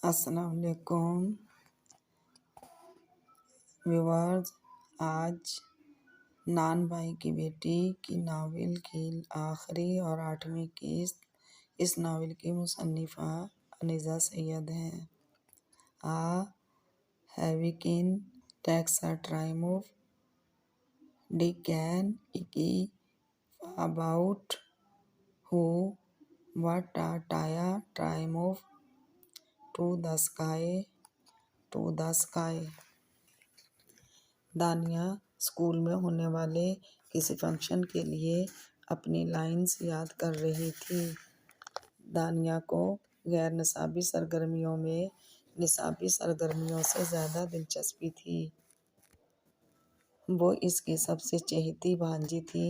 السلام علیکم ویورز، آج نان بھائی کی بیٹی کی ناول کی آخری اور 8ویں قسط۔ اس ناول کی مصنفہ انیزہ سید ہیں۔ ہیویکن takes a time of decay about who what a time of to the sky. Dania school میں ہونے والے کسی فنکشن کے لیے اپنی لائنز یاد کر رہی تھی۔ دانیہ کو غیر نصابی سرگرمیوں میں نصابی سرگرمیوں سے زیادہ دلچسپی تھی۔ وہ اس کی سب سے چہیتی بھانجی تھی۔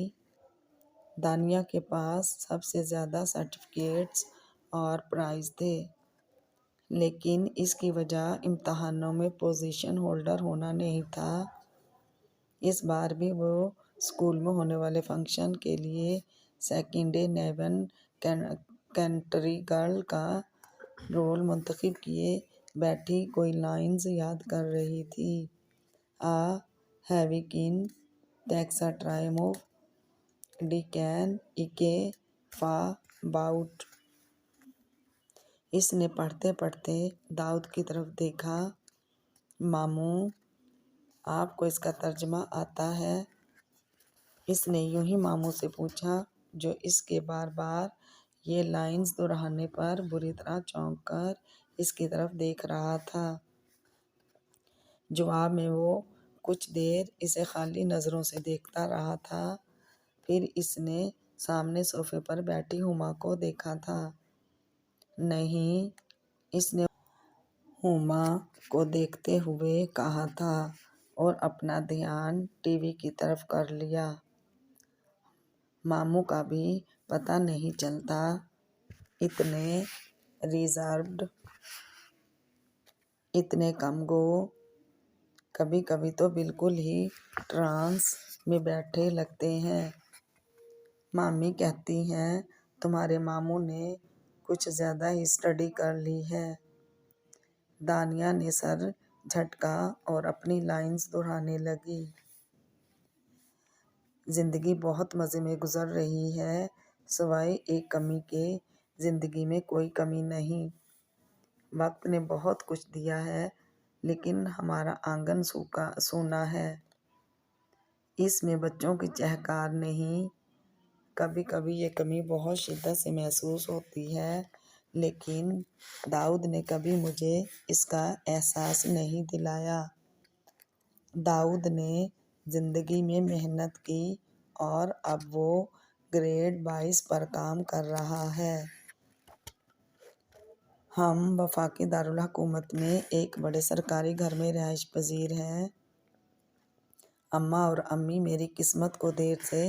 دانیہ کے پاس سب سے زیادہ سرٹیفکیٹس اور پرائز تھے، لیکن اس کی وجہ امتحانوں میں پوزیشن ہولڈر ہونا نہیں تھا۔ اس بار بھی وہ اسکول میں ہونے والے فنکشن کے لیے سیکنڈ نیون کنٹری گرل کا رول منتخب کیے بیٹھی کوئی لائنز یاد کر رہی تھی۔ Heaven takes a time of decay about. اس نے پڑھتے پڑھتے داؤد کی طرف دیکھا۔ ماموں، آپ کو اس کا ترجمہ آتا ہے؟ اس نے یوں ہی ماموں سے پوچھا، جو اس کے بار بار یہ لائنز دہرانے پر بری طرح چونک کر اس کی طرف دیکھ رہا تھا۔ جواب میں وہ کچھ دیر اسے خالی نظروں سے دیکھتا رہا تھا، پھر اس نے سامنے صوفے پر بیٹھی ہما کو دیکھا تھا۔ نہیں، اس نے ہما کو دیکھتے ہوئے کہا تھا اور اپنا دھیان ٹی وی کی طرف کر لیا۔ ماموں کا بھی پتہ نہیں چلتا، اتنے ریزروڈ، اتنے کم گو، کبھی کبھی تو بالکل ہی ٹرانس میں بیٹھے لگتے ہیں۔ مامی کہتی ہیں تمہارے ماموں نے کچھ زیادہ ہی اسٹڈی کر لی ہے۔ دانیہ نے سر جھٹکا اور اپنی لائنز دہرانے لگی۔ زندگی بہت مزے میں گزر رہی ہے، سوائے ایک کمی کے زندگی میں کوئی کمی نہیں۔ وقت نے بہت کچھ دیا ہے، لیکن ہمارا آنگن سونا ہے۔ اس میں بچوں کی چہکار نہیں۔ کبھی کبھی یہ کمی بہت شدت سے محسوس ہوتی ہے، لیکن داؤد نے کبھی مجھے اس کا احساس نہیں دلایا۔ داؤد نے زندگی میں محنت کی اور اب وہ گریڈ 22 پر کام کر رہا ہے۔ ہم وفاقی دارالحکومت میں ایک بڑے سرکاری گھر میں رہائش پذیر ہیں۔ اماں اور امی میری قسمت کو دیر سے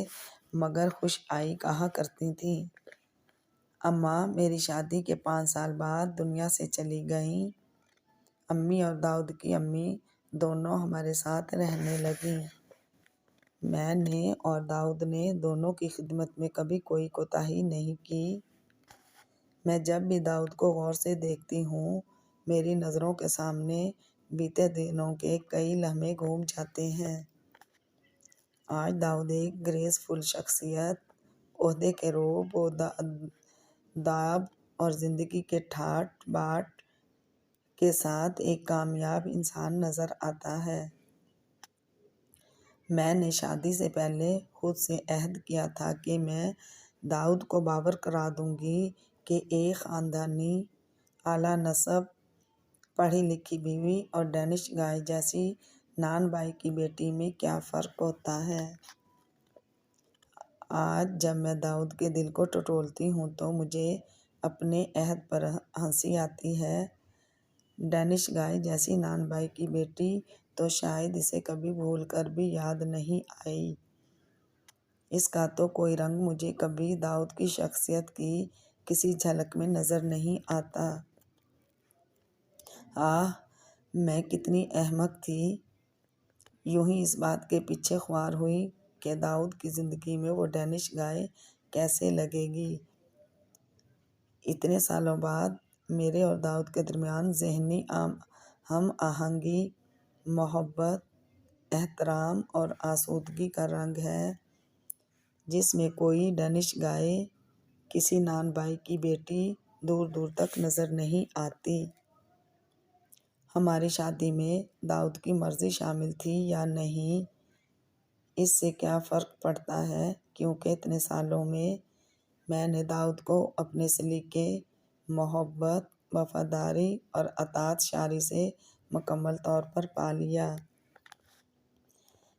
مگر خوش آئی کہا کرتی تھیں۔ اماں میری شادی کے 5 سال بعد دنیا سے چلی گئیں۔ امی اور داؤد کی امی دونوں ہمارے ساتھ رہنے لگیں۔ میں نے اور داؤد نے دونوں کی خدمت میں کبھی کوئی کوتاہی نہیں کی۔ میں جب بھی داؤد کو غور سے دیکھتی ہوں، میری نظروں کے سامنے بیتے دنوں کے کئی لمحے گھوم جاتے ہیں۔ آج داؤد ایک گریس فل شخصیت، عہدے کے رعب و داب اور زندگی کے ٹھاٹ باٹ کے ساتھ ایک کامیاب انسان نظر آتا ہے۔ میں نے شادی سے پہلے خود سے عہد کیا تھا کہ میں داؤد کو باور کرا دوں گی کہ ایک خاندانی، اعلیٰ نسب، پڑھی لکھی بیوی اور ڈینش گائے جیسی نان بھائی کی بیٹی میں کیا فرق ہوتا ہے۔ آج جب میں داؤد کے دل کو ٹٹولتی ہوں تو مجھے اپنے عہد پر ہنسی آتی ہے۔ ڈینش گائے جیسی نان بھائی کی بیٹی تو شاید اسے کبھی بھول کر بھی یاد نہیں آئی۔ اس کا تو کوئی رنگ مجھے کبھی داؤد کی شخصیت کی کسی جھلک میں نظر نہیں آتا۔ میں کتنی احمق تھی، یوں ہی اس بات کے پیچھے خوار ہوئی کہ داؤد کی زندگی میں وہ ڈینش گائے کیسے لگے گی۔ اتنے سالوں بعد میرے اور داؤد کے درمیان ذہنی ہم آہنگی، محبت، احترام اور آسودگی کا رنگ ہے، جس میں کوئی ڈنش گائے کسی نان بھائی کی بیٹی دور دور تک نظر نہیں آتی۔ ہماری شادی میں داؤد کی مرضی شامل تھی یا نہیں، اس سے کیا فرق پڑتا ہے، کیونکہ اتنے سالوں میں نے داؤد کو اپنے سلیقے، محبت، وفاداری اور اطاعت شاری سے مکمل طور پر پا لیا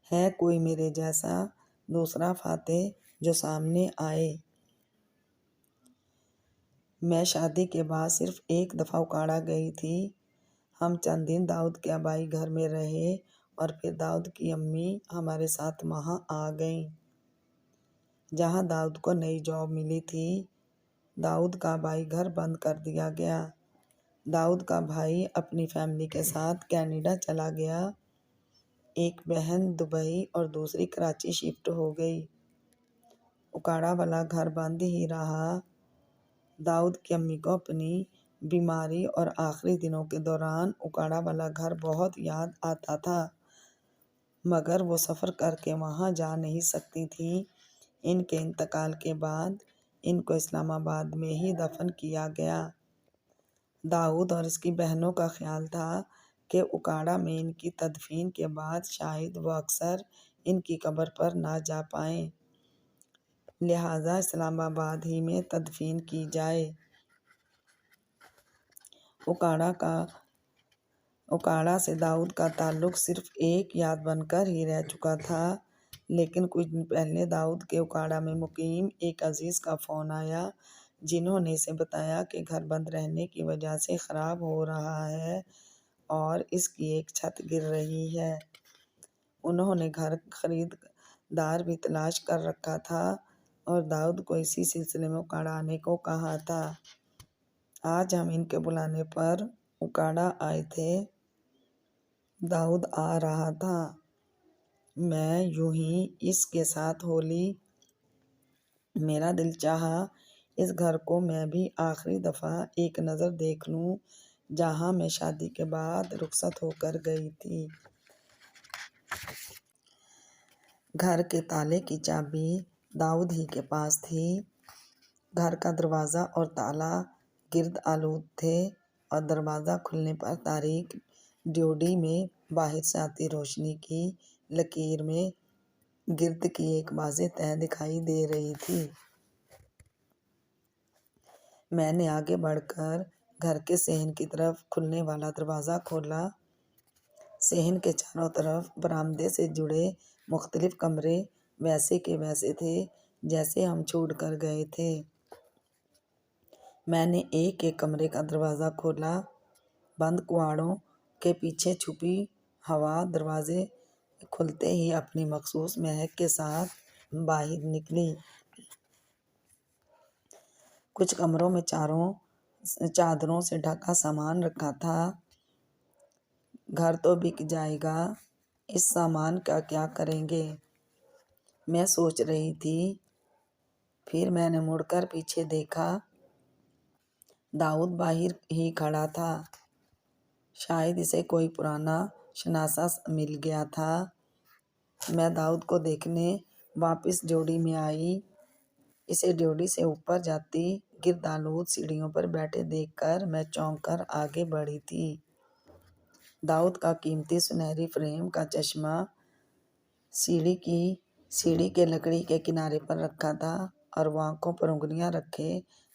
ہے۔ کوئی میرے جیسا دوسرا فاتح جو سامنے آئے۔ میں شادی کے بعد صرف ایک دفعہ اکاڑا گئی تھی۔ ہم چند دن داؤد کے آبائی گھر میں رہے اور پھر داؤد کی امی ہمارے ساتھ وہاں آ گئیں، جہاں داؤد کو نئی جاب ملی تھی۔ داؤد کا آبائی گھر بند کر دیا گیا۔ داؤد کا بھائی اپنی فیملی کے ساتھ کینیڈا چلا گیا۔ ایک بہن دبئی اور دوسری کراچی شفٹ ہو گئی۔ اکاڑا والا گھر بند ہی رہا۔ داؤد کی امی کو اپنی بیماری اور آخری دنوں کے دوران اکاڑا والا گھر بہت یاد آتا تھا، مگر وہ سفر کر کے وہاں جا نہیں سکتی تھیں۔ ان کے انتقال کے بعد ان کو اسلام آباد میں ہی دفن کیا گیا۔ داؤد اور اس کی بہنوں کا خیال تھا کہ اکاڑا میں ان کی تدفین کے بعد شاید وہ اکثر ان کی قبر پر نہ جا پائیں، لہٰذا اسلام آباد ہی میں تدفین کی جائے۔ اکاڑا سے داؤد کا تعلق صرف ایک یاد بن کر ہی رہ چکا تھا، لیکن کچھ دن پہلے داؤد کے اکاڑا میں مقیم ایک عزیز کا فون آیا، جنہوں نے اسے بتایا کہ گھر بند رہنے کی وجہ سے خراب ہو رہا ہے اور اس کی ایک چھت گر رہی ہے۔ انہوں نے گھر خریدار بھی تلاش کر رکھا تھا اور داؤد کو اسی سلسلے میں اکاڑا آنے کو کہا تھا۔ آج ہم ان کے بلانے پر اکاڑا آئے تھے۔ داؤد آ رہا تھا۔ میں یوں ہی اس کے ساتھ ہو لی۔ میرا دل چاہا اس گھر کو میں بھی آخری دفعہ ایک نظر دیکھ لوں، جہاں میں شادی کے بعد رخصت ہو کر گئی تھی۔ گھر کے تالے کی چابی داؤد ہی کے پاس تھی۔ گھر کا دروازہ اور تالا گرد آلود تھے اور دروازہ کھلنے پر تاریک ڈیوڈی میں باہر سے آتی روشنی کی لکیر میں گرد کی ایک واضح تہہ دکھائی دے رہی تھی۔ میں نے آگے بڑھ کر گھر کے صحن کی طرف کھلنے والا دروازہ کھولا۔ صحن کے چاروں طرف برآمدے سے جڑے مختلف کمرے ویسے کے ویسے تھے جیسے ہم چھوڑ کر گئے تھے۔ میں نے ایک ایک کمرے کا دروازہ کھولا۔ بند کواڑوں کے پیچھے چھپی ہوا دروازے کھلتے ہی اپنی مخصوص مہک کے ساتھ باہر نکلی۔ کچھ کمروں میں چادروں سے ڈھکا سامان رکھا تھا۔ گھر تو بک جائے گا، اس سامان کا کیا کریں گے، میں سوچ رہی تھی۔ پھر میں نے مڑ کر پیچھے دیکھا۔ داؤد باہر ہی کھڑا تھا۔ شاید اسے کوئی پرانا شناسا مل گیا تھا۔ میں داؤد کو دیکھنے واپس ڈیوڈی میں آئی۔ اسے ڈیوڈی سے اوپر جاتی گرد آلود سیڑھیوں پر بیٹھے دیکھ کر میں چونک کر آگے بڑھی تھی۔ داؤد کا قیمتی سنہری فریم کا چشمہ سیڑھی کے لکڑی کے کنارے پر رکھا تھا اور وہ آنکھوں پر انگلیاں رکھے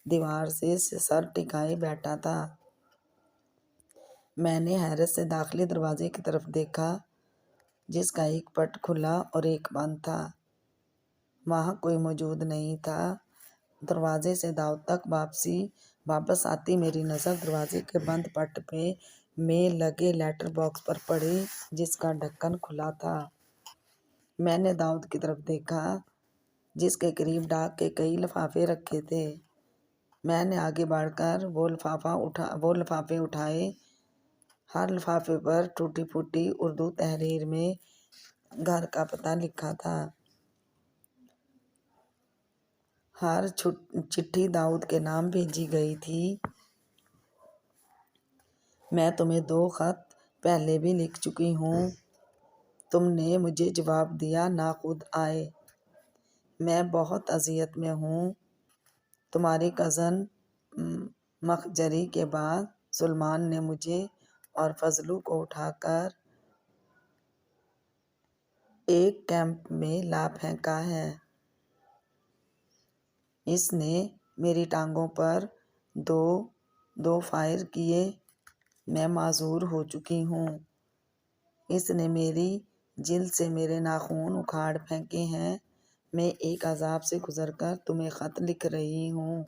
دیوار سے سر ٹکائے بیٹھا تھا۔ میں نے حیرت سے داخلی دروازے کی طرف دیکھا، جس کا ایک پٹ کھلا اور ایک بند تھا۔ وہاں کوئی موجود نہیں تھا۔ دروازے سے داؤد تک واپس آتی میری نظر دروازے کے بند پٹ میں لگے لیٹر باکس پر پڑی، جس کا ڈھکن کھلا تھا۔ میں نے داؤد کی طرف دیکھا، جس کے قریب ڈاک کے کئی لفافے رکھے تھے۔ میں نے آگے بڑھ کر وہ لفافے اٹھائے۔ ہر لفافے پر ٹوٹی پھوٹی اردو تحریر میں گھر کا پتہ لکھا تھا۔ ہر چٹھی داؤد کے نام بھیجی گئی تھی۔ میں تمہیں 2 خط پہلے بھی لکھ چکی ہوں، تم نے مجھے جواب دیا نہ خود آئے۔ میں بہت اذیت میں ہوں۔ تمہاری کزن مخجری کے بعد سلیمان نے مجھے اور فضلو کو اٹھا کر ایک کیمپ میں لا پھینکا ہے۔ اس نے میری ٹانگوں پر دو فائر کیے۔ میں معذور ہو چکی ہوں۔ اس نے میری جلد سے میرے ناخن اکھاڑ پھینکے ہیں۔ میں ایک عذاب سے گزر کر تمہیں خط لکھ رہی ہوں۔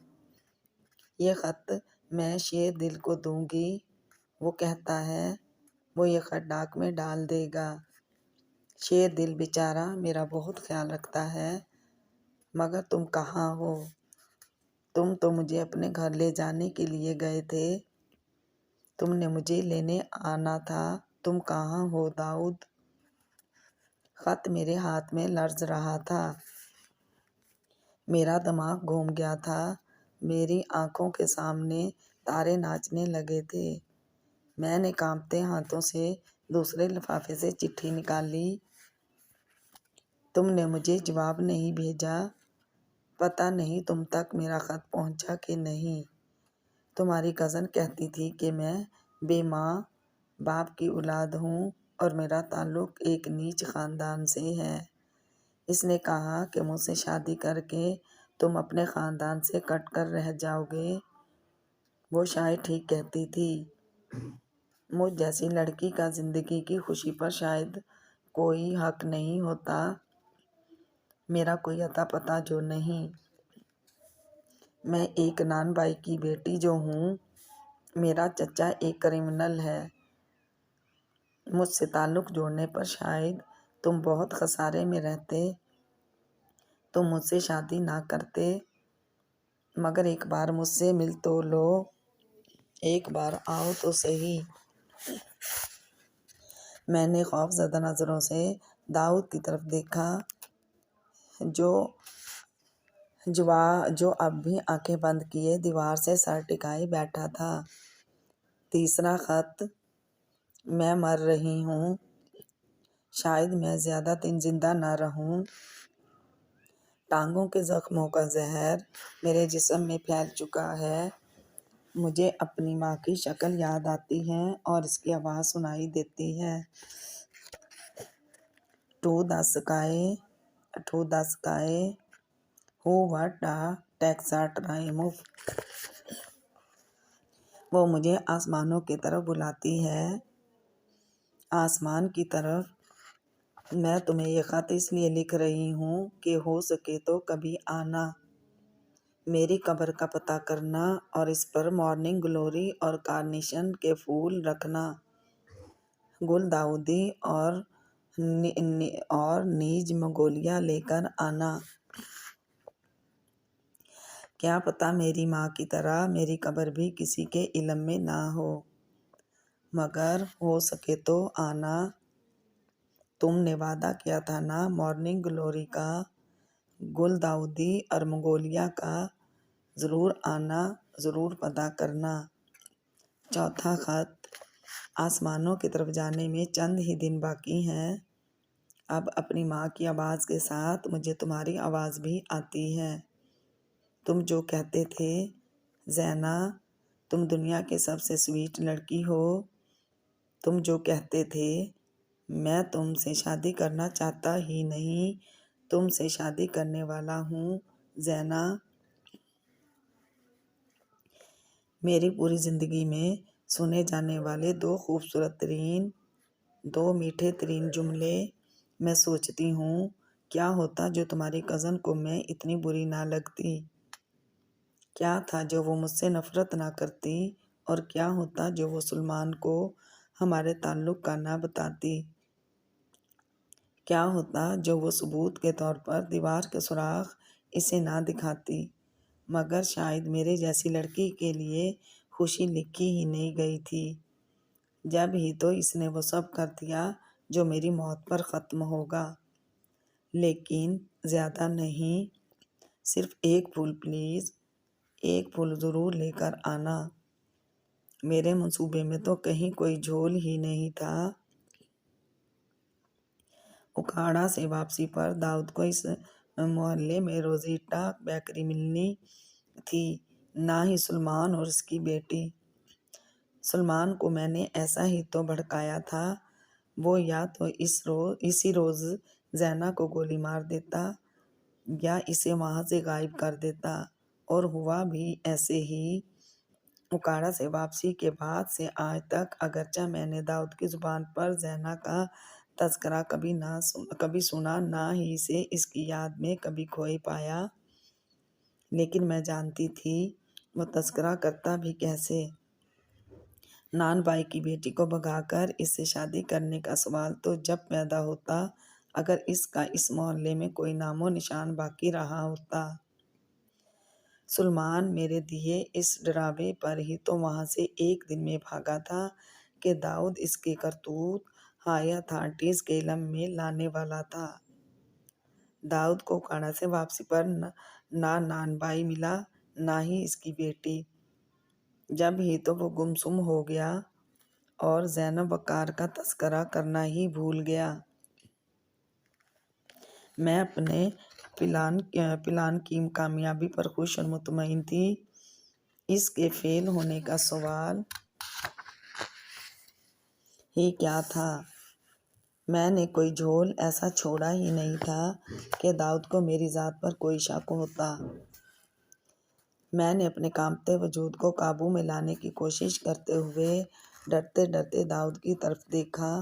یہ خط میں شیر دل کو دوں گی۔ وہ کہتا ہے وہ یہ خط ڈاک میں ڈال دے گا۔ شیر دل بیچارہ میرا بہت خیال رکھتا ہے، مگر تم کہاں ہو؟ تم تو مجھے اپنے گھر لے جانے کے لیے گئے تھے۔ تم نے مجھے لینے آنا تھا۔ تم کہاں ہو داؤد؟ خط میرے ہاتھ میں لرز رہا تھا۔ میرا دماغ گھوم گیا تھا۔ میری آنکھوں کے سامنے تارے ناچنے لگے تھے۔ میں نے کانپتے ہاتھوں سے دوسرے لفافے سے چٹھی نکالی۔ تم نے مجھے جواب نہیں بھیجا۔ پتہ نہیں تم تک میرا خط پہنچا کہ نہیں۔ تمہاری کزن کہتی تھی کہ میں بے ماں باپ کی اولاد ہوں اور میرا تعلق ایک نیچ خاندان سے ہے۔ اس نے کہا کہ مجھ سے شادی کر کے تم اپنے خاندان سے کٹ کر رہ جاؤ گے۔ وہ شاید ٹھیک کہتی تھی۔ مجھ جیسی لڑکی کا زندگی کی خوشی پر شاید کوئی حق نہیں ہوتا۔ میرا کوئی اتا پتہ جو نہیں۔ میں ایک نان بھائی کی بیٹی جو ہوں۔ میرا چچا ایک کرمنل ہے۔ مجھ سے تعلق جوڑنے پر شاید تم بہت خسارے میں رہتے۔ تم مجھ سے شادی نہ کرتے، مگر ایک بار مجھ سے مل تو لو۔ ایک بار آؤ تو سہی۔ میں نے خوف زدہ نظروں سے داؤد کی طرف دیکھا جو اب بھی آنکھیں بند کیے دیوار سے سر ٹکائے بیٹھا تھا۔ تیسرا خط۔ میں مر رہی ہوں۔ شاید میں زیادہ دن زندہ نہ رہوں۔ ٹانگوں کے زخموں کا زہر میرے جسم میں پھیل چکا ہے۔ مجھے اپنی ماں کی شکل یاد آتی ہے اور اس کی آواز سنائی دیتی ہے۔ To the sky who what a taxotype۔ وہ مجھے آسمانوں کی طرف بلاتی ہے۔ آسمان کی طرف۔ میں تمہیں یہ خط اس لیے لکھ رہی ہوں کہ ہو سکے تو کبھی آنا، میری قبر کا پتہ کرنا اور اس پر مارننگ گلوری اور کارنیشن کے پھول رکھنا، گل داؤدی اور نیج مگنولیہ لے کر آنا۔ کیا پتہ میری ماں کی طرح میری قبر بھی کسی کے علم میں نہ ہو، مگر ہو سکے تو آنا۔ تم نے وعدہ کیا تھا نا مارننگ گلوری کا، گل داؤدی اور مگنولیہ کا۔ ضرور آنا، ضرور پتہ کرنا۔ چوتھا خط۔ آسمانوں کی طرف جانے میں چند ہی دن باقی ہیں۔ اب اپنی ماں کی آواز کے ساتھ مجھے تمہاری آواز بھی آتی ہے۔ تم جو کہتے تھے زینا تم دنیا کی سب سے سویٹ لڑکی ہو۔ تم جو کہتے تھے میں تم سے شادی کرنا چاہتا ہی نہیں، تم سے شادی کرنے والا ہوں زینا۔ میری پوری زندگی میں سنے جانے والے 2 خوبصورت ترین، 2 میٹھے ترین جملے۔ میں سوچتی ہوں کیا ہوتا جو تمہاری کزن کو میں اتنی بری نہ لگتی؟ کیا تھا جو وہ مجھ سے نفرت نہ کرتی؟ اور کیا ہوتا جو وہ سلیمان کو ہمارے تعلق کا نہ بتاتی؟ کیا ہوتا جو وہ ثبوت کے طور پر دیوار کے سوراخ اسے نہ دکھاتی؟ مگر شاید میرے جیسی لڑکی کے لیے خوشی لکھی ہی نہیں گئی تھی۔ جب ہی تو اس نے وہ سب کر دیا جو میری موت پر ختم ہوگا۔ لیکن زیادہ نہیں، صرف ایک پھول پلیز، ایک پھول ضرور لے کر آنا۔ میرے منصوبے میں تو کہیں کوئی جھول ہی نہیں تھا۔ اکھاڑا سے واپسی پر داؤد کو اس محلے میں روزیٹا بیکری ملنی تھی، نہ ہی سلمان اور اس کی بیٹی۔ سلمان کو میں نے ایسا ہی تو بھڑکایا تھا، وہ یا تو اسی روز زینہ کو گولی مار دیتا یا اسے وہاں سے غائب کر دیتا، اور ہوا بھی ایسے ہی۔ اکھاڑا سے واپسی کے بعد سے آج تک اگرچہ میں نے داؤد کی زبان پر زینہ کا تذکرہ کبھی سنا، نہ ہی اسے اس کی یاد میں کبھی کھوئے پایا، لیکن میں جانتی تھی وہ تذکرہ کرتا بھی کیسے۔ نان بھائی کی بیٹی کو بھگا کر اس سے شادی کرنے کا سوال تو جب پیدا ہوتا اگر اس کا اس محلے میں کوئی نام و نشان باقی رہا ہوتا۔ سلمان میرے دیے اس ڈراوے پر ہی تو وہاں سے ایک دن میں بھاگا تھا کہ داؤد اس کے کرتوت ہائی اتھارٹیز کے علم میں لانے والا تھا۔ داؤد کو اکھاڑا سے واپسی پر نہ نان بھائی ملا، نہ ہی اس کی بیٹی۔ جب ہی تو وہ گمسم ہو گیا اور زینب وقار کا تذکرہ کرنا ہی بھول گیا۔ میں اپنے پلان کی کامیابی پر خوش اور مطمئن تھی۔ اس کے فیل ہونے کا سوال ہی کیا تھا؟ میں نے کوئی جھول ایسا چھوڑا ہی نہیں تھا کہ داؤد کو میری ذات پر کوئی شک ہوتا۔ میں نے اپنے کانپتے وجود کو قابو میں لانے کی کوشش کرتے ہوئے ڈرتے ڈرتے داؤد کی طرف دیکھا۔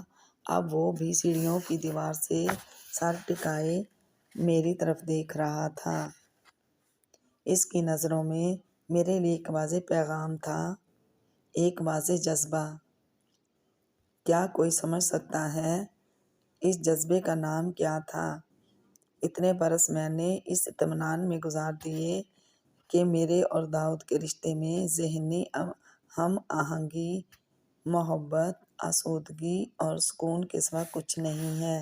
اب وہ بھی سیڑھیوں کی دیوار سے سر ٹکائے میری طرف دیکھ رہا تھا۔ اس کی نظروں میں میرے لیے ایک واضح پیغام تھا، ایک واضح جذبہ۔ کیا کوئی سمجھ سکتا ہے اس جذبے کا نام کیا تھا؟ اتنے برس میں نے اس اطمینان میں گزار دیے کہ میرے اور داؤد کے رشتے میں ذہنی ہم آہنگی، محبت، آسودگی اور سکون کے سوا کچھ نہیں ہے۔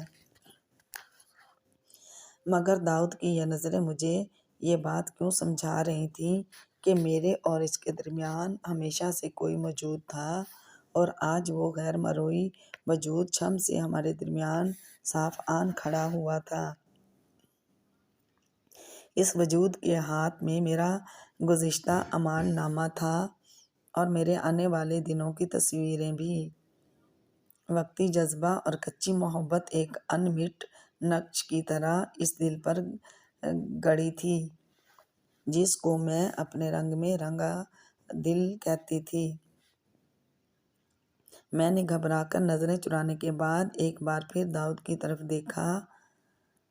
مگر داؤد کی یہ نظریں مجھے یہ بات کیوں سمجھا رہی تھیں کہ میرے اور اس کے درمیان ہمیشہ سے کوئی موجود تھا، اور آج وہ غیر مروئی وجود چھم سے ہمارے درمیان صاف آن کھڑا ہوا تھا۔ اس وجود کے ہاتھ میں میرا گزشتہ امان نامہ تھا اور میرے آنے والے دنوں کی تصویریں بھی۔ وقتی جذبہ اور کچی محبت ایک انمٹ نقش کی طرح اس دل پر گڑی تھی، جس کو میں اپنے رنگ میں رنگا دل کہتی تھی۔ میں نے گھبرا کر نظریں چرانے کے بعد ایک بار پھر داؤد کی طرف دیکھا۔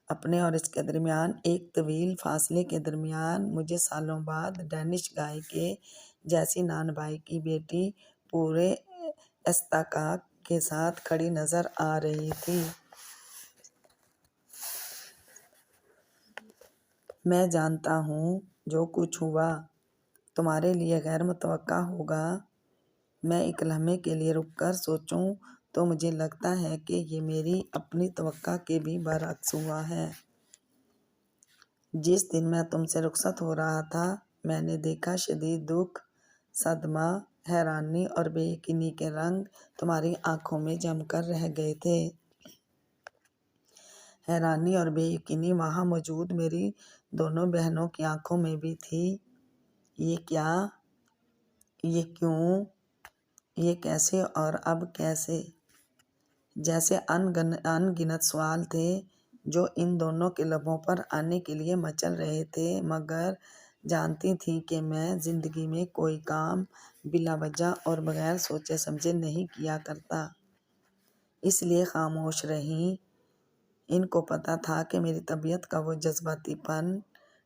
اپنے اور اس کے درمیان ایک طویل فاصلے کے درمیان مجھے سالوں بعد ڈینش گائے کے جیسی نان بھائی کی بیٹی پورے استحقاق کے ساتھ کھڑی نظر آ رہی تھی۔ میں جانتا ہوں جو کچھ ہوا تمہارے لیے غیر متوقع ہوگا۔ میں ایک لمحے کے لیے رک کر سوچوں تو مجھے لگتا ہے کہ یہ میری اپنی توقع کے بھی برعکس ہوا ہے۔ جس دن میں تم سے رخصت ہو رہا تھا میں نے دیکھا شدید دکھ، صدمہ، حیرانی اور بے یقینی کے رنگ تمہاری آنکھوں میں جم کر رہ گئے تھے۔ حیرانی اور بے یقینی وہاں موجود میری دونوں بہنوں کی آنکھوں میں بھی تھی۔ یہ کیا؟ یہ کیوں؟ یہ کیسے اور اب کیسے؟ جیسے ان گنت سوال تھے جو ان دونوں کے لبوں پر آنے کے لیے مچل رہے تھے، مگر جانتی تھی کہ میں زندگی میں کوئی کام بلا وجہ اور بغیر سوچے سمجھے نہیں کیا کرتا، اس لیے خاموش رہیں۔ ان کو پتہ تھا کہ میری طبیعت کا وہ جذباتی پن،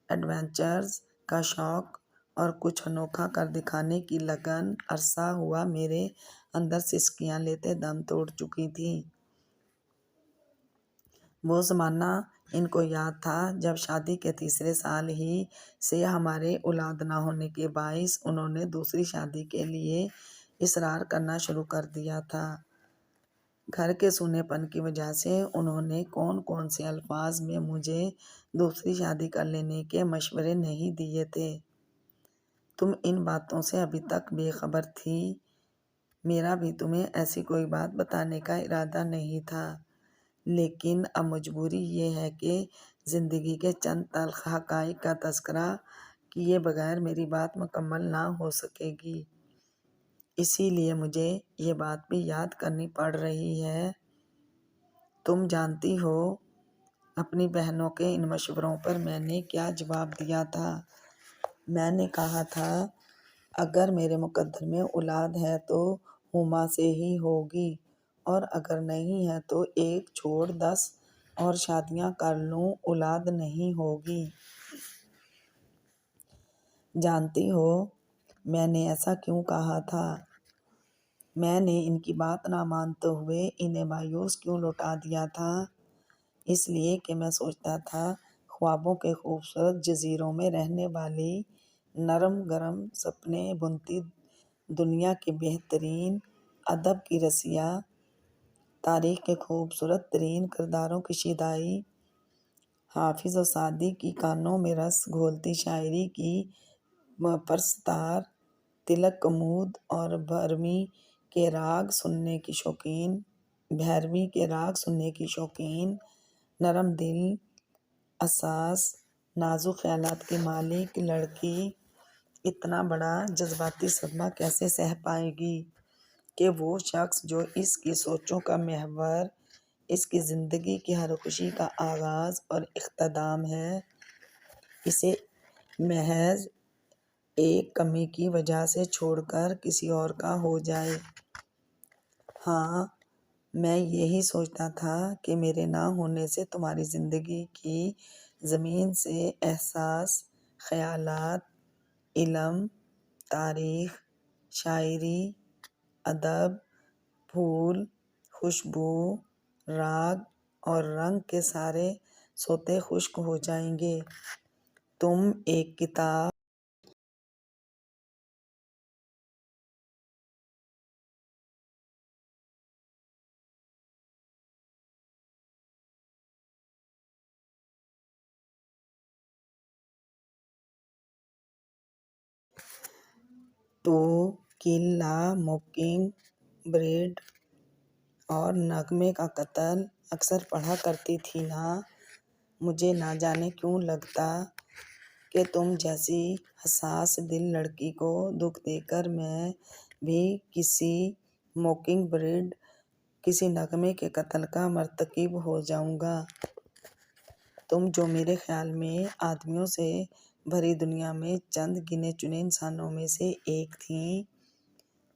ایڈونچرز کا شوق اور کچھ انوکھا کر دکھانے کی لگن عرصہ ہوا میرے اندر سسکیاں لیتے دم توڑ چکی تھی۔ وہ زمانہ ان کو یاد تھا جب شادی کے تیسرے سال ہی سے ہمارے اولاد نہ ہونے کے باعث انہوں نے دوسری شادی کے لیے اصرار کرنا شروع کر دیا تھا۔ گھر کے سونے پن کی وجہ سے انہوں نے کون سے الفاظ میں مجھے دوسری شادی کر لینے کے مشورے نہیں دیے تھے۔ تم ان باتوں سے ابھی تک بے خبر تھی، میرا بھی تمہیں ایسی کوئی بات بتانے کا ارادہ نہیں تھا، لیکن اب مجبوری یہ ہے کہ زندگی کے چند تلخ حقائق کا تذکرہ کیے بغیر میری بات مکمل نہ ہو سکے گی۔ اسی لیے مجھے یہ بات بھی یاد کرنی پڑ رہی ہے۔ تم جانتی ہو اپنی بہنوں کے ان مشوروں پر میں نے کیا جواب دیا تھا؟ میں نے کہا تھا اگر میرے مقدر میں اولاد ہے تو ہما سے ہی ہوگی، اور اگر نہیں ہے تو ایک چھوڑ 10 اور شادیاں کر لوں، اولاد نہیں ہوگی۔ جانتی ہو میں نے ایسا کیوں کہا تھا؟ میں نے ان کی بات نہ مانتے ہوئے انہیں مایوس کیوں لوٹا دیا تھا؟ اس لیے کہ میں سوچتا تھا خوابوں کے خوبصورت جزیروں میں رہنے والی، نرم گرم سپنے بنتی دنیا کے بہترین ادب کی رسیا، تاریخ کے خوبصورت ترین کرداروں کی شیدائی، حافظ و سعدی کی کانوں میں رس گھولتی شاعری کی پرستار، تلک کمود اور بھیروی کے راگ سننے کی شوقین، نرم دل، حساس، نازک خیالات کی مالک لڑکی اتنا بڑا جذباتی صدمہ کیسے سہہ پائے گی کہ وہ شخص جو اس کی سوچوں کا محور، اس کی زندگی کی ہر خوشی کا آغاز اور اختتام ہے، اسے محض ایک کمی کی وجہ سے چھوڑ کر کسی اور کا ہو جائے۔ ہاں، میں یہی سوچتا تھا کہ میرے نہ ہونے سے تمہاری زندگی کی زمین سے احساس، خیالات، علم، تاریخ، شاعری، ادب، پھول، خوشبو، راگ اور رنگ کے سارے سوتے خشک ہو جائیں گے۔ تم ایک کتاب تو قلعہ، موکنگ برڈ اور نغمے کا قتل اکثر پڑھا کرتی تھی نا؟ مجھے نہ جانے کیوں لگتا کہ تم جیسی حساس دل لڑکی کو دکھ دے کر میں بھی کسی موکنگ برڈ، کسی نغمے کے قتل کا مرتکب ہو جاؤں گا۔ تم جو میرے خیال میں آدمیوں سے بھری دنیا میں چند گنے چنے انسانوں میں سے ایک تھیں،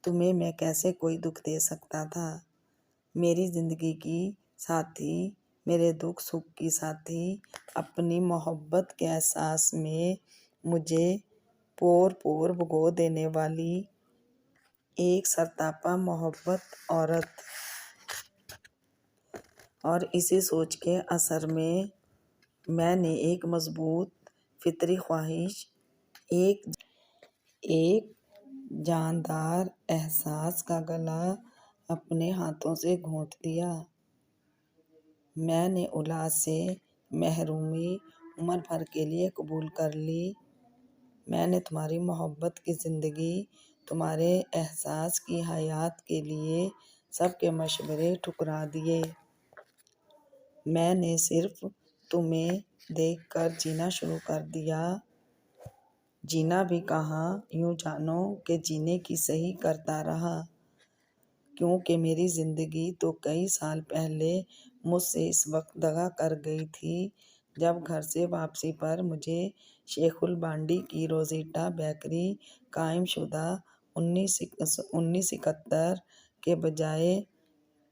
تمہیں میں کیسے کوئی دکھ دے سکتا تھا؟ میری زندگی کی ساتھی، میرے دکھ سکھ کی ساتھی، اپنی محبت کے احساس میں مجھے پور پور بھگو دینے والی ایک سرتاپا محبت عورت۔ اور اسی سوچ کے اثر میں نے ایک مضبوط فطری خواہش، ایک جاندار احساس کا گلا اپنے ہاتھوں سے گھونٹ دیا۔ میں نے اولاد سے محرومی عمر بھر کے لیے قبول کر لی۔ میں نے تمہاری محبت کی زندگی، تمہارے احساس کی حیات کے لیے سب کے مشورے ٹھکرا دیے۔ میں نے صرف تمہیں دیکھ کر جینا شروع کر دیا۔ جینا بھی کہاں، یوں جانو کہ جینے کی صحیح کرتا رہا، کیونکہ میری زندگی تو کئی سال پہلے مجھ سے اس وقت دغا کر گئی تھی جب گھر سے واپسی پر مجھے شیخ البانڈی کی روزیٹا بیکری قائم شدہ 1971 کے بجائے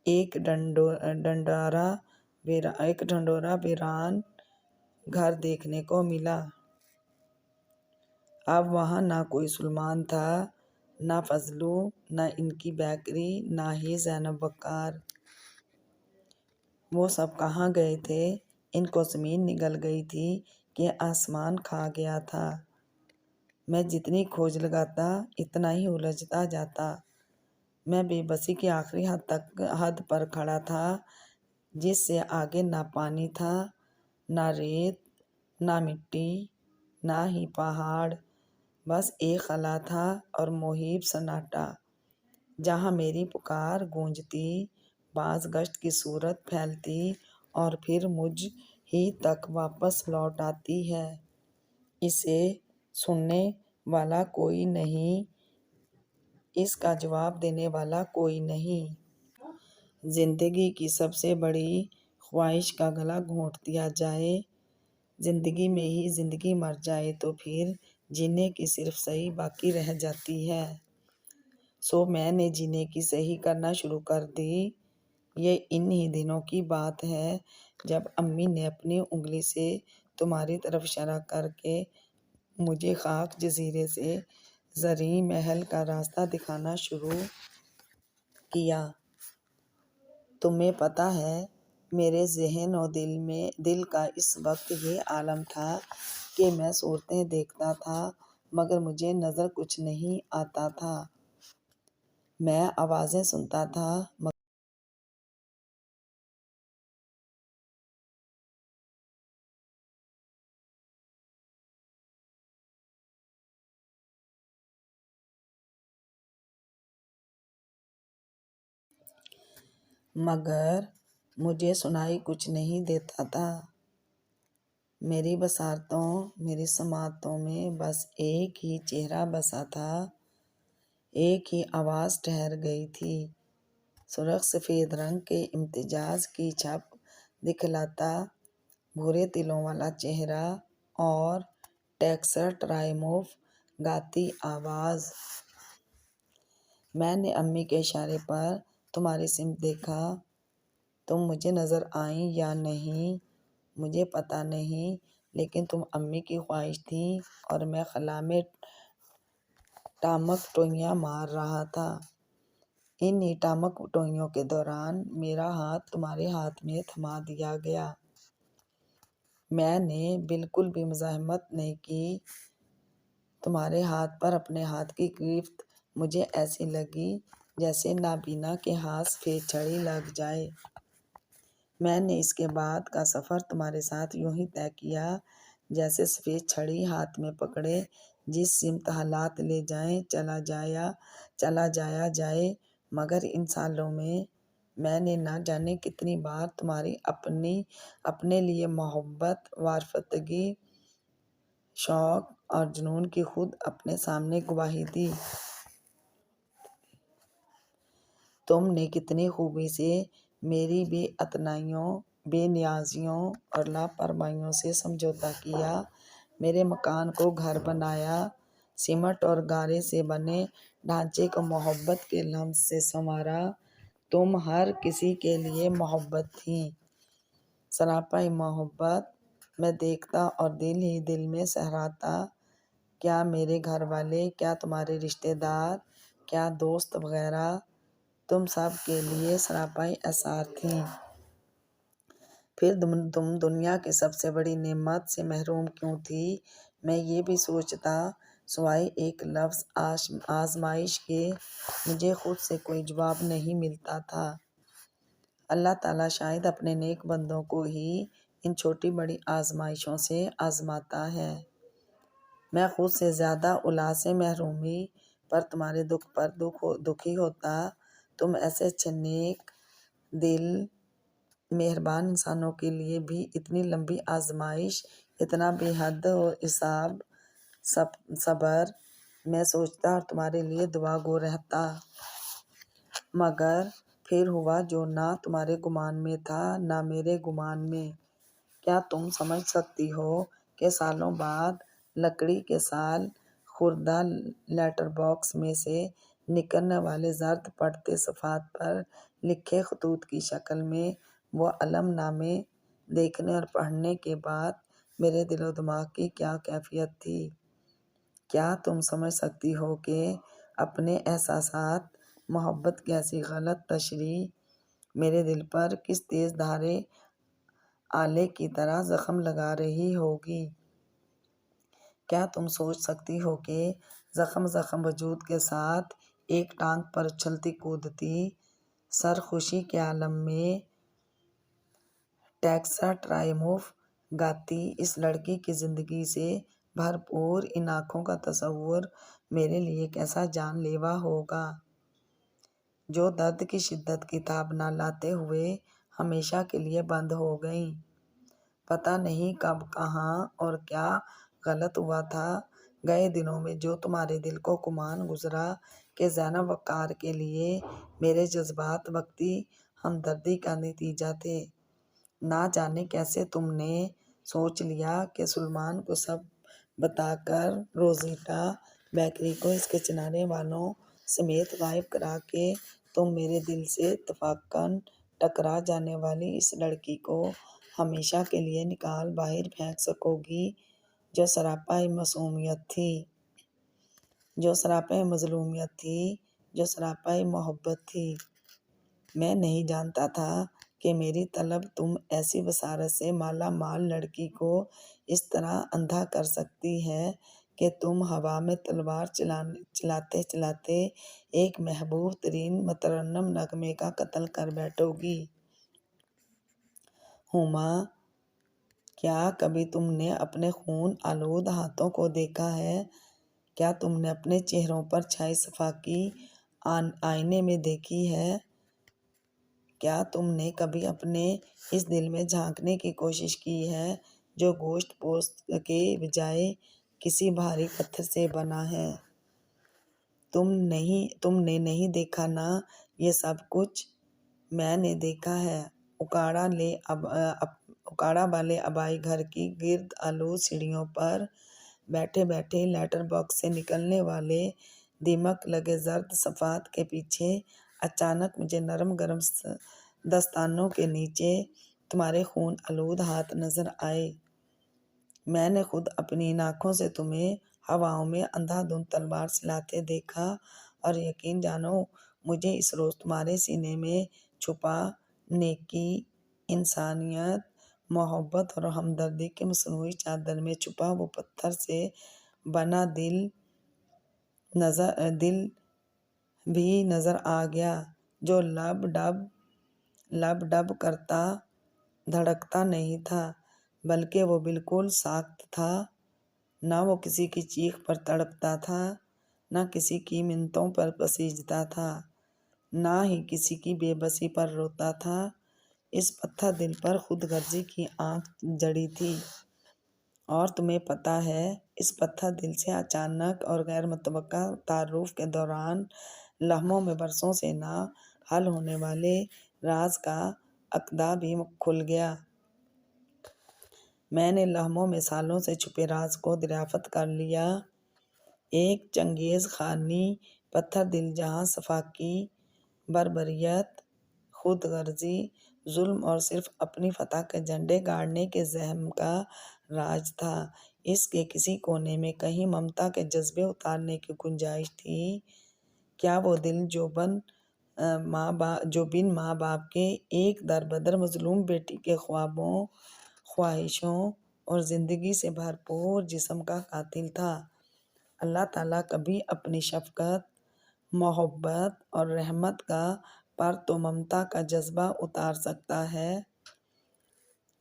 ایک ڈھنڈورا ویران گھر دیکھنے کو ملا۔ اب وہاں نہ کوئی سلیمان تھا، نہ فضلو، نہ ان کی بیکری، نہ ہی زینب وقار۔ وہ سب کہاں گئے تھے؟ ان کو زمین نگل گئی تھی کہ آسمان کھا گیا تھا؟ میں جتنی کھوج لگاتا اتنا ہی الجھتا جاتا۔ میں بے بسی کی آخری حد پر کھڑا تھا، جس سے آگے نہ پانی تھا، نہ ریت، نہ مٹی، نہ ہی پہاڑ، بس ایک خلا تھا اور مہیب سناٹا۔ جہاں میری پکار گونجتی، بعض گشت کی صورت پھیلتی اور پھر مجھ ہی تک واپس لوٹ آتی ہے۔ اسے سننے والا کوئی نہیں، اس کا جواب دینے والا کوئی نہیں۔ زندگی کی سب سے بڑی خواہش کا گلا گھونٹ دیا جائے، زندگی میں ہی زندگی مر جائے تو پھر جینے کی صرف صحیح باقی رہ جاتی ہے۔ سو میں نے جینے کی صحیح کرنا شروع کر دی۔ یہ ان ہی دنوں کی بات ہے جب امی نے اپنی انگلی سے تمہاری طرف اشارہ کر کے مجھے خاک جزیرے سے زرعی محل کا راستہ دکھانا شروع کیا۔ تمہیں پتہ ہے میرے ذہن و دل کا اس وقت یہ عالم تھا کہ میں صورتیں دیکھتا تھا مگر مجھے نظر کچھ نہیں آتا تھا۔ میں آوازیں سنتا تھا مگر مجھے سنائی کچھ نہیں دیتا تھا۔ میری بصارتوں، میری سماعتوں میں بس ایک ہی چہرہ بسا تھا، ایک ہی آواز ٹھہر گئی تھی، سرخ سفید رنگ کے امتزاج کی چھپ دکھلاتا بھورے تلوں والا چہرہ اور ٹیکسٹ رائموف گاتی آواز۔ میں نے امی کے اشارے پر تمہاری سمت دیکھا۔ تم مجھے نظر آئیں یا نہیں مجھے پتہ نہیں، لیکن تم امی کی خواہش تھیں اور میں خلا میں ٹامک ٹوئیاں مار رہا تھا۔ انہی ٹامک ٹوئیوں کے دوران میرا ہاتھ تمہارے ہاتھ میں تھما دیا گیا۔ میں نے بالکل بھی مزاحمت نہیں کی۔ تمہارے ہاتھ پر اپنے ہاتھ کی گرفت مجھے ایسی لگی جیسے نابینا کے ہاتھ سفید چھڑی لگ جائے۔ میں نے اس کے بعد کا سفر تمہارے ساتھ یوں ہی طے کیا جیسے سفید چھڑی ہاتھ میں پکڑے جس سمت حالات لے جائیں چلا جایا جائے۔ مگر ان سالوں میں نے نہ جانے کتنی بار تمہاری اپنے لیے محبت، وارفتگی، شوق اور جنون کی خود اپنے سامنے گواہی دی۔ تم نے کتنی خوبی سے میری بے اعتنائیوں، بے نیازیوں اور لاپرواہیوں سے سمجھوتا کیا، میرے مکان کو گھر بنایا، سیمنٹ اور گارے سے بنے ڈھانچے کو محبت کے لمس سے سنوارا۔ تم ہر کسی کے لیے محبت تھیں، سراپا محبت۔ میں دیکھتا اور دل ہی دل میں سہراتا، کیا میرے گھر والے، کیا تمہارے رشتے دار، کیا دوست وغیرہ، تم سب کے لیے سراپائی اثار تھیں۔ پھر تم دنیا کی سب سے بڑی نعمت سے محروم کیوں تھی؟ میں یہ بھی سوچتا، سوائے ایک لفظ آزمائش کے مجھے خود سے کوئی جواب نہیں ملتا تھا۔ اللہ تعالیٰ شاید اپنے نیک بندوں کو ہی ان چھوٹی بڑی آزمائشوں سے آزماتا ہے۔ میں خود سے زیادہ الا سے محرومی پر تمہارے دکھ پر دکھی ہوتا۔ تم ایسے اچھے نیک دل مہربان انسانوں کے لیے بھی اتنی لمبی آزمائش، اتنا بے حد حساب صبر۔ میں سوچتا اور تمہارے لیے دعا گو رہتا۔ مگر پھر ہوا جو نہ تمہارے گمان میں تھا نہ میرے گمان میں۔ کیا تم سمجھ سکتی ہو کہ سالوں بعد لکڑی کے سال خوردہ لیٹر باکس میں سے نکلنے والے زرد پڑھتے صفحات پر لکھے خطوط کی شکل میں وہ علم نامے دیکھنے اور پڑھنے کے بعد میرے دل و دماغ کی کیا کیفیت تھی؟ کیا تم سمجھ سکتی ہو کہ اپنے احساسات، محبت کی ایسی غلط تشریح میرے دل پر کس تیز دھارے آلے کی طرح زخم لگا رہی ہوگی؟ کیا تم سوچ سکتی ہو کہ زخم وجود کے ساتھ ایک ٹانگ پر اچھلتی کودتی سرخوشی کے عالم میں ٹیکسٹ رائموف گاتی اس لڑکی کی زندگی سے بھرپور ان آنکھوں کا تصور میرے لیے کیسا جان لیوا ہوگا؟ جو درد کی شدت کی تاب نہ لاتے ہوئے ہمیشہ کے لیے بند ہو گئیں۔ پتہ نہیں کب کہاں اور کیا غلط ہوا تھا۔ گئے دنوں میں جو تمہارے دل کو گمان گزرا کہ زینب وقار کے لیے میرے جذبات وقتی ہمدردی کا نتیجہ تھے، نہ جانے کیسے تم نے سوچ لیا کہ سلمان کو سب بتا کر روزیٹا بیکری کو اس کے چنانے والوں سمیت غائب کرا کے تم میرے دل سے اتفاقاً ٹکرا جانے والی اس لڑکی کو ہمیشہ کے لیے نکال باہر پھینک سکو گی، جو سراپا معصومیت تھی، جو سراپا مظلومیت تھی، جو سراپا محبت تھی۔ میں نہیں جانتا تھا کہ میری طلب تم ایسی بصارت سے مالا مال لڑکی کو اس طرح اندھا کر سکتی ہے کہ تم ہوا میں تلوار چلاتے چلاتے ایک محبوب ترین مترنم نغمے کا قتل کر بیٹھو گی۔ ہما، کیا کبھی تم نے اپنے خون آلود ہاتھوں کو دیکھا ہے؟ کیا تم نے اپنے چہروں پر چھائی صفائی آئینے میں دیکھی ہے؟ کیا تم نے کبھی اپنے اس دل میں جھانکنے کی کوشش کی ہے جو گوشت پوست کے بجائے کسی بھاری پتھر سے بنا ہے؟ تم نے نہیں دیکھا نا یہ سب کچھ؟ میں نے دیکھا ہے۔ اکاڑا والے آبائی گھر کی گرد آلود سیڑھیوں پر بیٹھے بیٹھے لیٹر باکس سے نکلنے والے دیمک لگے زرد صفحات کے پیچھے اچانک مجھے نرم گرم دستانوں کے نیچے تمہارے خون آلود ہاتھ نظر آئے۔ میں نے خود اپنی ان آنکھوں سے تمہیں ہواؤں میں اندھا دھند تلوار چلاتے دیکھا، اور یقین جانو مجھے اس روز تمہارے سینے میں چھپا نیکی، انسانیت، محبت اور ہمدردی کے مصنوعی چادر میں چھپا وہ پتھر سے بنا دل بھی نظر آ گیا، جو لب ڈب کرتا دھڑکتا نہیں تھا، بلکہ وہ بالکل ساکت تھا۔ نہ وہ کسی کی چیخ پر تڑپتا تھا، نہ کسی کی منتوں پر پسیجتا تھا، نہ ہی کسی کی بے بسی پر روتا تھا۔ اس پتھر دل پر خود غرضی کی آنکھ جڑی تھی، اور تمہیں پتہ ہے اس پتھر دل سے اچانک اور غیر متوقع تعارف کے دوران لمحوں میں برسوں سے نہ حل ہونے والے راز کا عقدہ بھی کھل گیا۔ میں نے لمحوں میں سالوں سے چھپے راز کو دریافت کر لیا۔ ایک چنگیز خانی پتھر دل جہاں صفاقی، بربریت، خود غرضی، ظلم اور صرف اپنی فتح کے جھنڈے گاڑنے کے زعم کا راج تھا، اس کے کسی کونے میں کہیں ممتا کے جذبے اتارنے کی گنجائش تھی۔ کیا وہ دل جو بن ماں باپ کے ایک در بدر مظلوم بیٹی کے خوابوں، خواہشوں اور زندگی سے بھرپور جسم کا قاتل تھا؟ اللہ تعالیٰ کبھی اپنی شفقت، محبت اور رحمت کا پرتو ممتا کا جذبہ اتار سکتا ہے؟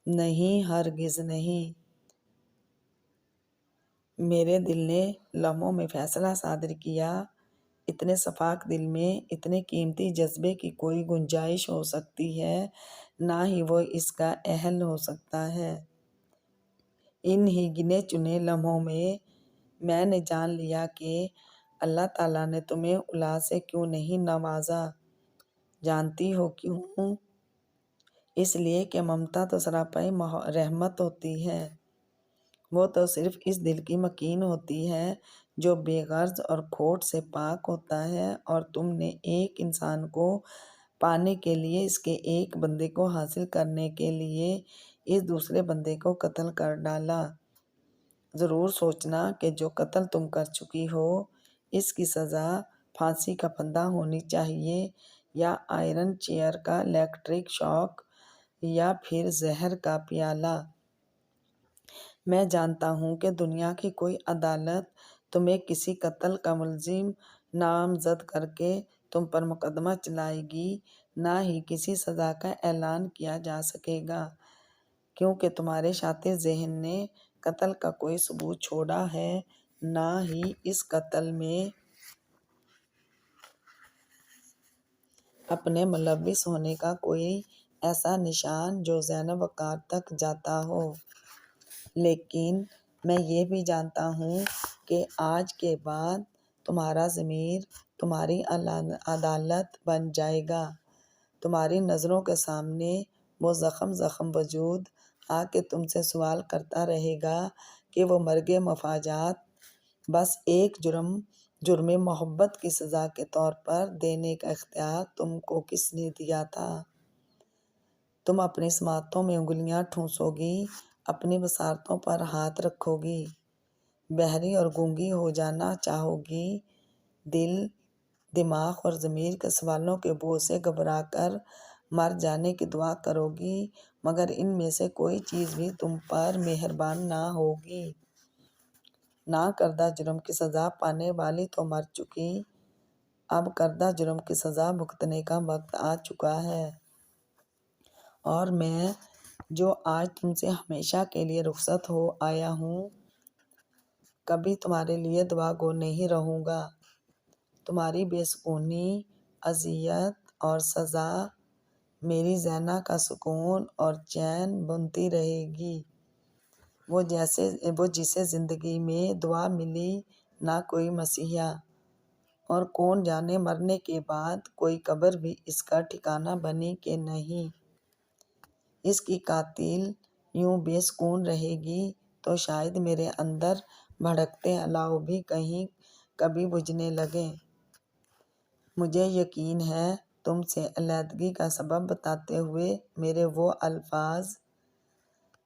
نہیں، ہرگز نہیں۔ میرے دل نے لمحوں میں فیصلہ صادر کیا، اتنے شفاف دل میں اتنے قیمتی جذبے کی کوئی گنجائش ہو سکتی ہے، نہ ہی وہ اس کا اہل ہو سکتا ہے۔ ان ہی گنے چنے لمحوں میں نے جان لیا کہ اللہ تعالیٰ نے تمہیں اولاد سے کیوں نہیں نوازا۔ جانتی ہو کیوں؟ اس لیے کہ ممتا تو سراپا رحمت ہوتی ہے، وہ تو صرف اس دل کی مکین ہوتی ہے جو بے غرض اور کھوٹ سے پاک ہوتا ہے، اور تم نے ایک انسان کو پانے کے لیے، اس کے ایک بندے کو حاصل کرنے کے لیے اس دوسرے بندے کو قتل کر ڈالا۔ ضرور سوچنا کہ جو قتل تم کر چکی ہو اس کی سزا پھانسی کا پھندا ہونی چاہیے، یا آئرن چیئر کا الیکٹرک شاک، یا پھر زہر کا پیالہ۔ میں جانتا ہوں کہ دنیا کی کوئی عدالت تمہیں کسی قتل کا ملزم نامزد کر کے تم پر مقدمہ چلائے گی، نہ ہی کسی سزا کا اعلان کیا جا سکے گا، کیونکہ تمہارے شاطر ذہن نے قتل کا کوئی ثبوت چھوڑا ہے، نہ ہی اس قتل میں اپنے ملوث ہونے کا کوئی ایسا نشان جو زینب وقار تک جاتا ہو، لیکن میں یہ بھی جانتا ہوں کہ آج کے بعد تمہارا ضمیر تمہاری عدالت بن جائے گا۔ تمہاری نظروں کے سامنے وہ زخم وجود آ کے تم سے سوال کرتا رہے گا کہ وہ مرگ مفاجات بس ایک جرم محبت کی سزا کے طور پر دینے کا اختیار تم کو کس نے دیا تھا؟ تم اپنی سماعتوں میں انگلیاں ٹھونسو گی، اپنی بصارتوں پر ہاتھ رکھو گی، بہری اور گونگی ہو جانا چاہو گی، دل، دماغ اور ضمیر کے سوالوں کے بوجھ سے گھبرا کر مر جانے کی دعا کرو گی، مگر ان میں سے کوئی چیز بھی تم پر مہربان نہ ہوگی۔ نہ کردہ جرم کی سزا پانے والی تو مر چکی، اب کردہ جرم کی سزا بھگتنے کا وقت آ چکا ہے، اور میں جو آج تم سے ہمیشہ کے لیے رخصت ہو آیا ہوں، کبھی تمہارے لیے دعا گو نہیں رہوں گا۔ تمہاری بے سکونی، اذیت اور سزا میری زینہ کا سکون اور چین بنتی رہے گی۔ وہ جسے زندگی میں دعا ملی نہ کوئی مسیحا، اور کون جانے مرنے کے بعد کوئی قبر بھی اس کا ٹھکانہ بنی کہ نہیں۔ اس کی قاتل یوں بے سکون رہے گی تو شاید میرے اندر بھڑکتے الاؤ بھی کبھی بجھنے لگیں۔ مجھے یقین ہے تم سے علیحدگی کا سبب بتاتے ہوئے میرے وہ الفاظ،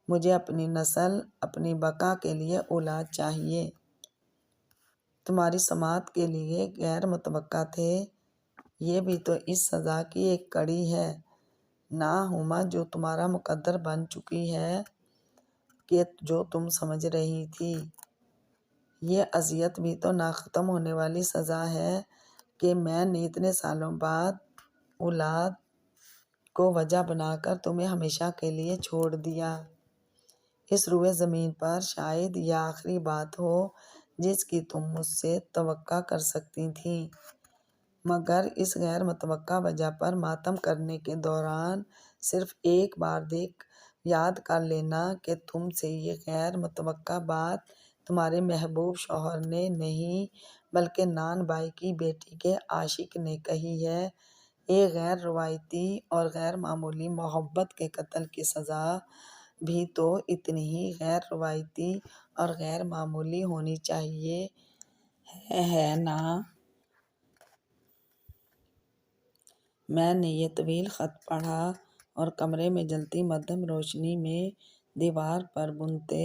مجھے اپنی نسل، اپنی بقا کے لیے اولاد چاہیے، تمہاری سماعت کے لیے غیر متوقع تھے۔ یہ بھی تو اس سزا کی ایک کڑی ہے نا ہما جو تمہارا مقدر بن چکی ہے، کہ جو تم سمجھ رہی تھی۔ یہ اذیت بھی تو نہ ختم ہونے والی سزا ہے کہ میں نے اتنے سالوں بعد اولاد کو وجہ بنا کر تمہیں ہمیشہ کے لیے چھوڑ دیا۔ اس روئے زمین پر شاید یہ آخری بات ہو جس کی تم مجھ سے توقع کر سکتی تھی، مگر اس غیر متوقع وجہ پر ماتم کرنے کے دوران صرف ایک بار یاد کر لینا کہ تم سے یہ غیر متوقع بات تمہارے محبوب شوہر نے نہیں بلکہ نان بھائی کی بیٹی کے عاشق نے کہی ہے۔ ایک غیر روایتی اور غیر معمولی محبت کے قتل کی سزا بھی تو اتنی ہی غیر روایتی اور غیر معمولی ہونی چاہیے، ہے نا؟ میں نے یہ طویل خط پڑھا اور کمرے میں جلتی مدھم روشنی میں دیوار پر بنتے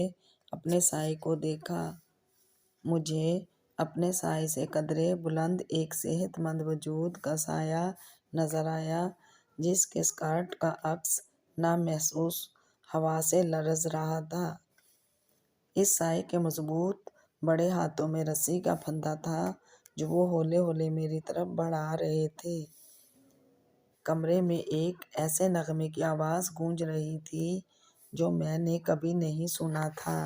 اپنے سائے کو دیکھا۔ مجھے اپنے سائے سے قدرے بلند ایک صحت مند وجود کا سایہ نظر آیا، جس کے اسکرٹ کا عکس نامحسوس ہوا سے لرز رہا تھا۔ اس سائے کے مضبوط بڑے ہاتھوں میں رسی کا پھندا تھا جو وہ ہولے ہولے میری طرف بڑھا رہے تھے۔ کمرے میں ایک ایسے نغمے کی آواز گونج رہی تھی جو میں نے کبھی نہیں سنا تھا۔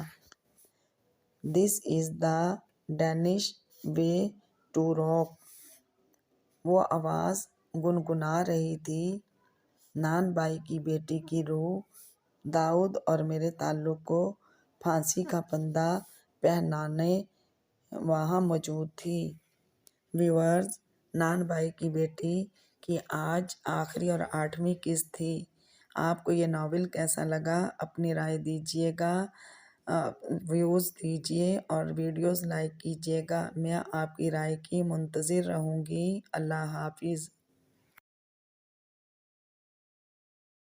"دس از دی ڈینش وے ٹو راک"، وہ آواز گنگنا رہی تھی۔ نان بھائی کی بیٹی کی روح، داؤد اور میرے تعلق کو پھانسی کا پھندا پہنانے وہاں موجود تھی۔ ویورز، نان بھائی کی بیٹی کی آج آخری اور 8ویں قسط تھی۔ آپ کو یہ ناول کیسا لگا؟ اپنی رائے دیجیے گا، ویوز دیجیے اور ویڈیوز لائک کیجیے گا۔ میں آپ کی رائے کی منتظر رہوں گی۔ اللہ حافظ۔